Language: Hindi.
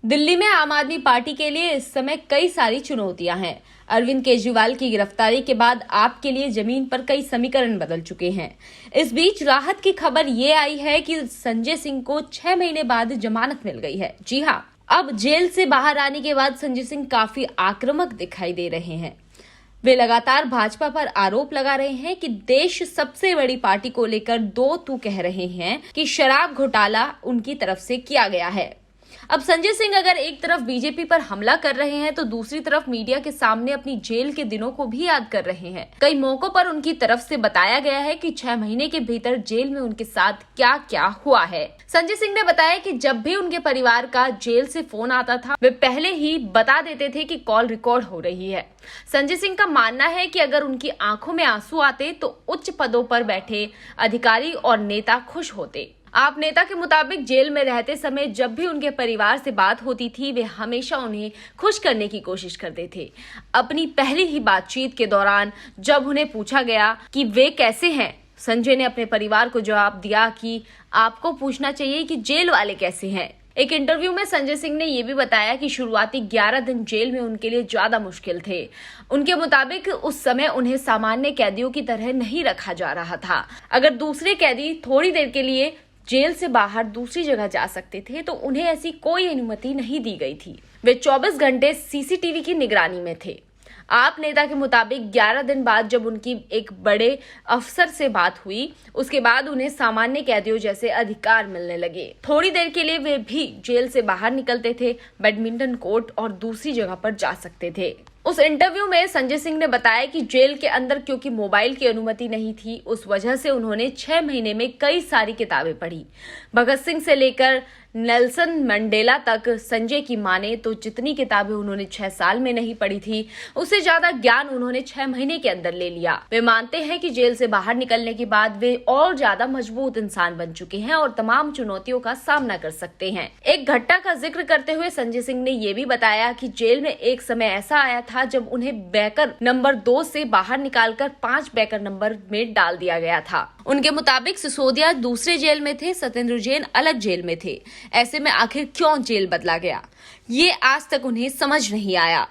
दिल्ली में आम आदमी पार्टी के लिए इस समय कई सारी चुनौतियां हैं। अरविंद केजरीवाल की गिरफ्तारी के बाद आप के लिए जमीन पर कई समीकरण बदल चुके हैं। इस बीच राहत की खबर ये आई है कि संजय सिंह को 6 महीने बाद जमानत मिल गई है। जी हां, अब जेल से बाहर आने के बाद संजय सिंह काफी आक्रामक दिखाई दे रहे हैं। वे लगातार भाजपा पर आरोप लगा रहे हैं कि देश सबसे बड़ी पार्टी को लेकर दो तू कह रहे हैं कि शराब घोटाला उनकी तरफ से किया गया है। अब संजय सिंह अगर एक तरफ बीजेपी पर हमला कर रहे हैं तो दूसरी तरफ मीडिया के सामने अपनी जेल के दिनों को भी याद कर रहे हैं। कई मौकों पर उनकी तरफ से बताया गया है कि 6 महीने के भीतर जेल में उनके साथ क्या क्या हुआ है। संजय सिंह ने बताया कि जब भी उनके परिवार का जेल से फोन आता था, वे पहले ही बता देते थे कि कॉल रिकॉर्ड हो रही है। संजय सिंह का मानना है कि अगर उनकी आंखों में आंसू आते तो उच्च पदों पर बैठे अधिकारी और नेता खुश होते। आप नेता के मुताबिक जेल में रहते समय जब भी उनके परिवार से बात होती थी, वे हमेशा उन्हें खुश करने की कोशिश करते थे। अपनी पहली ही बातचीत के दौरान जब उन्हें पूछा गया कि वे कैसे हैं, संजय ने अपने परिवार को जवाब दिया कि आपको पूछना चाहिए कि जेल वाले कैसे हैं। एक इंटरव्यू में संजय सिंह ने यह भी बताया कि शुरुआती 11 दिन जेल में उनके लिए ज्यादा मुश्किल थे। उनके मुताबिक उस समय उन्हें सामान्य कैदियों की तरह नहीं रखा जा रहा था। अगर दूसरे कैदी थोड़ी देर के लिए जेल से बाहर दूसरी जगह जा सकते थे तो उन्हें ऐसी कोई अनुमति नहीं दी गई थी। वे 24 घंटे सीसीटीवी की निगरानी में थे। आप नेता के मुताबिक 11 दिन बाद जब उनकी एक बड़े अफसर से बात हुई, उसके बाद उन्हें सामान्य कैदियों जैसे अधिकार मिलने लगे। थोड़ी देर के लिए वे भी जेल से बाहर निकलते थे, बैडमिंटन कोर्ट और दूसरी जगह पर जा सकते थे। उस इंटरव्यू में संजय सिंह ने बताया कि जेल के अंदर क्योंकि मोबाइल की अनुमति नहीं थी, उस वजह से उन्होंने 6 महीने में कई सारी किताबें पढ़ी। भगत सिंह से लेकर नेल्सन मंडेला तक। संजय की माने तो जितनी किताबें उन्होंने 6 साल में नहीं पढ़ी थी, उससे ज्यादा ज्ञान उन्होंने 6 महीने के अंदर ले लिया। वे मानते हैं कि जेल से बाहर निकलने के बाद वे और ज्यादा मजबूत इंसान बन चुके हैं और तमाम चुनौतियों का सामना कर सकते हैं। एक घटना का जिक्र करते हुए संजय सिंह ने यह भी बताया कि जेल में एक समय ऐसा आया था जब उन्हें बैकर नंबर 2 से बाहर निकालकर 5 बैकर नंबर में डाल दिया गया था। उनके मुताबिक सिसोदिया दूसरे जेल में थे, सत्येंद्र जैन अलग जेल में थे। ऐसे में आखिर क्यों जेल बदला गया, ये आज तक उन्हें समझ नहीं आया।